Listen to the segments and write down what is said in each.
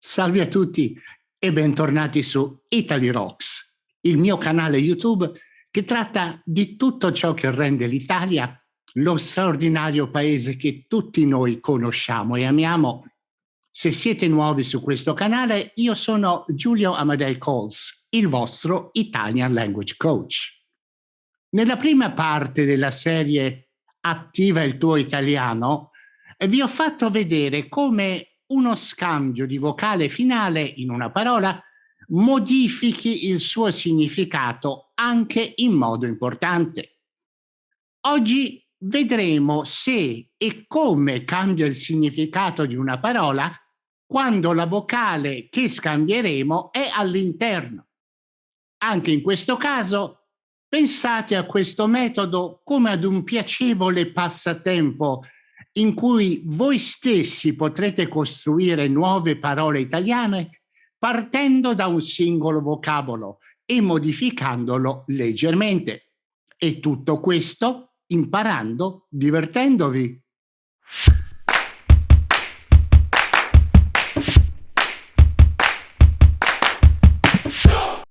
Salve a tutti e bentornati su Italy Rocks, il mio canale YouTube che tratta di tutto ciò che rende l'Italia lo straordinario paese che tutti noi conosciamo e amiamo. Se siete nuovi su questo canale, io sono Giulio Amadei Coles, il vostro Italian Language Coach. Nella prima parte della serie Attiva il tuo italiano, vi ho fatto vedere come uno scambio di vocale finale in una parola modifichi il suo significato anche in modo importante. Oggi vedremo se e come cambia il significato di una parola quando la vocale che scambieremo è all'interno. Anche in questo caso, pensate a questo metodo come ad un piacevole passatempo in cui voi stessi potrete costruire nuove parole italiane partendo da un singolo vocabolo e modificandolo leggermente. E tutto questo imparando, divertendovi.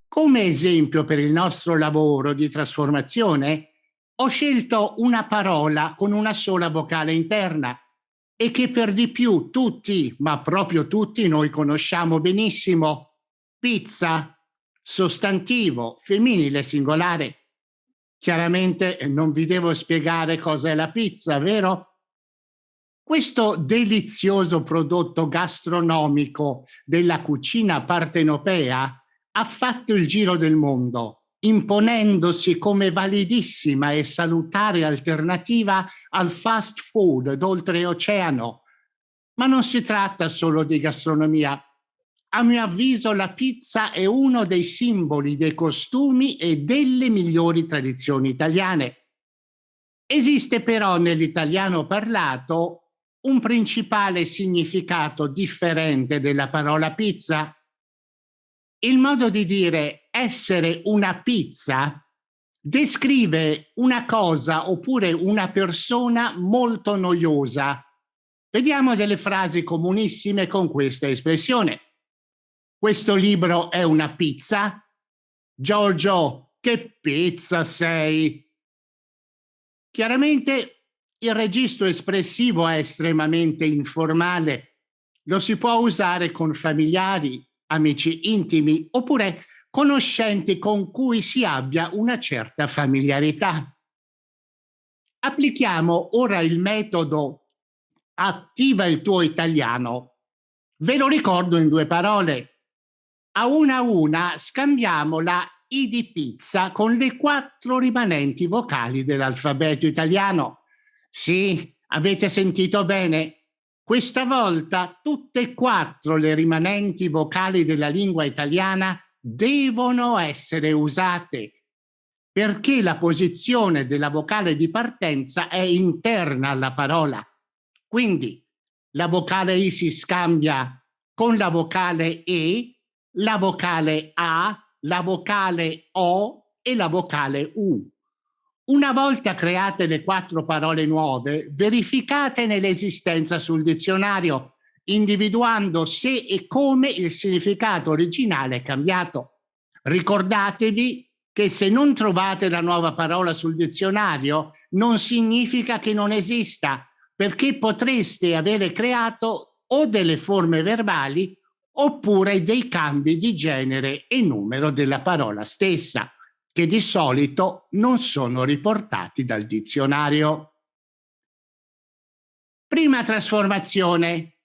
Come esempio per il nostro lavoro di trasformazione, ho scelto una parola con una sola vocale interna e che per di più tutti, ma proprio tutti, noi conosciamo benissimo. Pizza, sostantivo, femminile singolare. Chiaramente non vi devo spiegare cos'è la pizza, vero? Questo delizioso prodotto gastronomico della cucina partenopea ha fatto il giro del mondo, imponendosi come validissima e salutare alternativa al fast food d'oltreoceano. Ma non si tratta solo di gastronomia. A mio avviso la pizza è uno dei simboli dei costumi e delle migliori tradizioni italiane. Esiste però nell'italiano parlato un principale significato differente della parola pizza. Il modo di dire essere una pizza descrive una cosa oppure una persona molto noiosa. Vediamo delle frasi comunissime con questa espressione. Questo libro è una pizza? Giorgio, che pizza sei? Chiaramente il registro espressivo è estremamente informale. Lo si può usare con familiari, amici intimi oppure conoscenti con cui si abbia una certa familiarità. Applichiamo ora il metodo attiva il tuo italiano. Ve lo ricordo in due parole. A una scambiamo la I di pizza con le 4 rimanenti vocali dell'alfabeto italiano. Sì, avete sentito bene. Questa volta tutte e 4 le rimanenti vocali della lingua italiana devono essere usate, perché la posizione della vocale di partenza è interna alla parola. Quindi la vocale I si scambia con la vocale E, la vocale A, la vocale O e la vocale U. Una volta create le 4 parole nuove, verificatene l'esistenza sul dizionario, individuando se e come il significato originale è cambiato. Ricordatevi che se non trovate la nuova parola sul dizionario, non significa che non esista, perché potreste avere creato o delle forme verbali oppure dei cambi di genere e numero della parola stessa, che di solito non sono riportati dal dizionario. Prima trasformazione.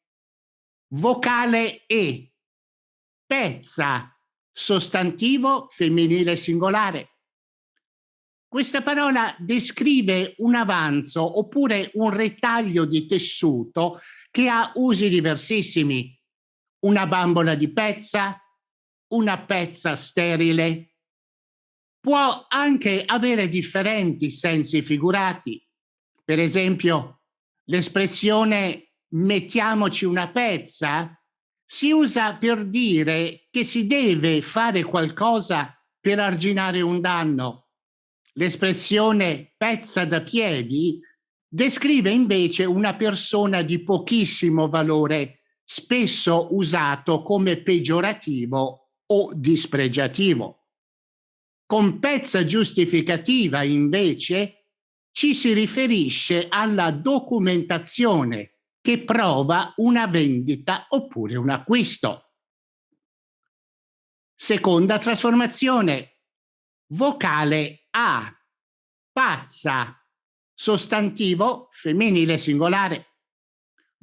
Vocale E. Pezza. Sostantivo femminile singolare. Questa parola descrive un avanzo oppure un retaglio di tessuto che ha usi diversissimi. Una bambola di pezza, una pezza sterile. Può anche avere differenti sensi figurati. Per esempio, l'espressione mettiamoci una pezza si usa per dire che si deve fare qualcosa per arginare un danno. L'espressione pezza da piedi descrive invece una persona di pochissimo valore, spesso usato come peggiorativo o dispregiativo. Con pezza giustificativa, invece, ci si riferisce alla documentazione che prova una vendita oppure un acquisto. Seconda trasformazione, vocale A, pazza, sostantivo femminile singolare.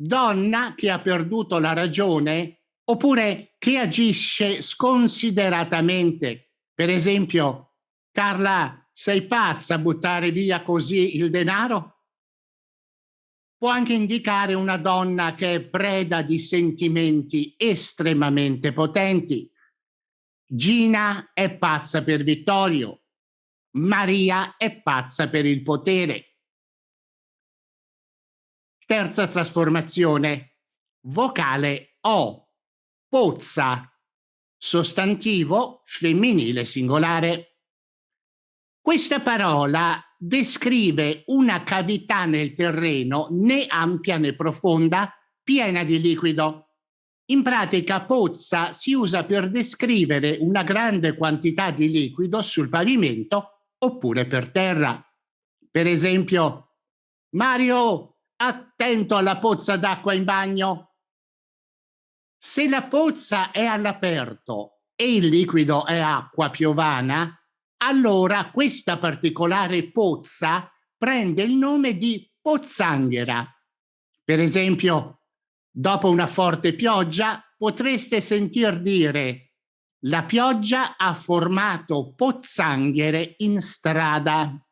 Donna che ha perduto la ragione oppure che agisce sconsideratamente. Per esempio, Carla, sei pazza a buttare via così il denaro? Può anche indicare una donna che è preda di sentimenti estremamente potenti. Gina è pazza per Vittorio. Maria è pazza per il potere. Terza trasformazione, vocale O, pozza, sostantivo femminile singolare. Questa parola descrive una cavità nel terreno né ampia né profonda, piena di liquido. In pratica pozza si usa per descrivere una grande quantità di liquido sul pavimento oppure per terra. Per esempio, Mario, attento alla pozza d'acqua in bagno. Se la pozza è all'aperto e il liquido è acqua piovana, allora questa particolare pozza prende il nome di pozzanghera. Per esempio, dopo una forte pioggia potreste sentir dire: la pioggia ha formato pozzanghere in strada.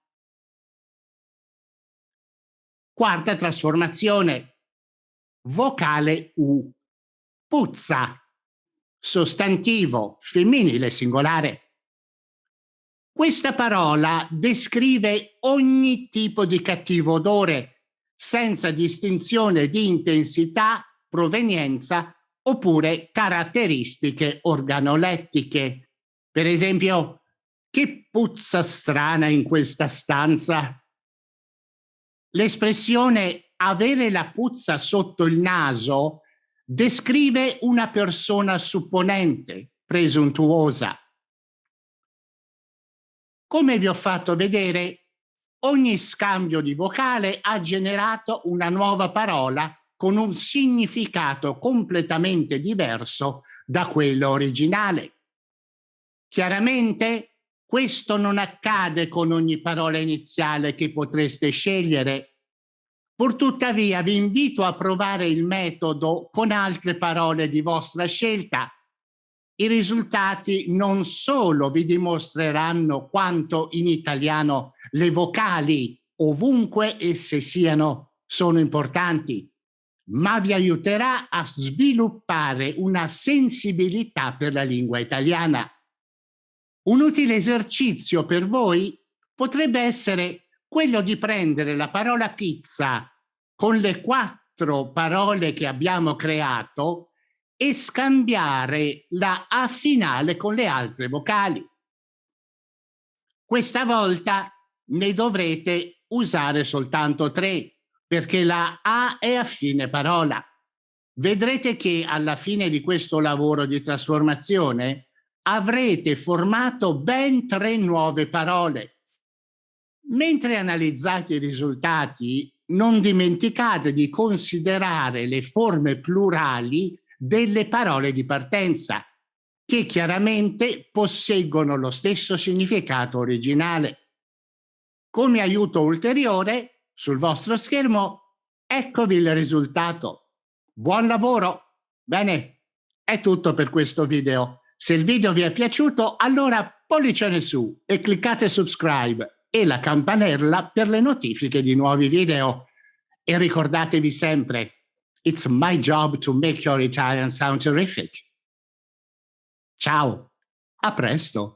Quarta trasformazione, vocale U, puzza, sostantivo femminile singolare. Questa parola descrive ogni tipo di cattivo odore, senza distinzione di intensità, provenienza oppure caratteristiche organolettiche. Per esempio, che puzza strana in questa stanza. L'espressione avere la puzza sotto il naso descrive una persona supponente, presuntuosa. Come vi ho fatto vedere, ogni scambio di vocale ha generato una nuova parola con un significato completamente diverso da quello originale. Chiaramente, questo non accade con ogni parola iniziale che potreste scegliere. Purtuttavia, vi invito a provare il metodo con altre parole di vostra scelta. I risultati non solo vi dimostreranno quanto in italiano le vocali, ovunque esse siano, sono importanti, ma vi aiuterà a sviluppare una sensibilità per la lingua italiana. Un utile esercizio per voi potrebbe essere quello di prendere la parola pizza con le 4 parole che abbiamo creato e scambiare la A finale con le altre vocali. Questa volta ne dovrete usare soltanto 3, perché la A è a fine parola. Vedrete che alla fine di questo lavoro di trasformazione avrete formato ben 3 nuove parole. Mentre analizzate i risultati, non dimenticate di considerare le forme plurali delle parole di partenza, che chiaramente posseggono lo stesso significato originale. Come aiuto ulteriore, sul vostro schermo, eccovi il risultato. Buon lavoro! Bene, è tutto per questo video. Se il video vi è piaciuto, allora pollicione su e cliccate subscribe e la campanella per le notifiche di nuovi video. E ricordatevi sempre, it's my job to make your Italian sound terrific. Ciao, a presto!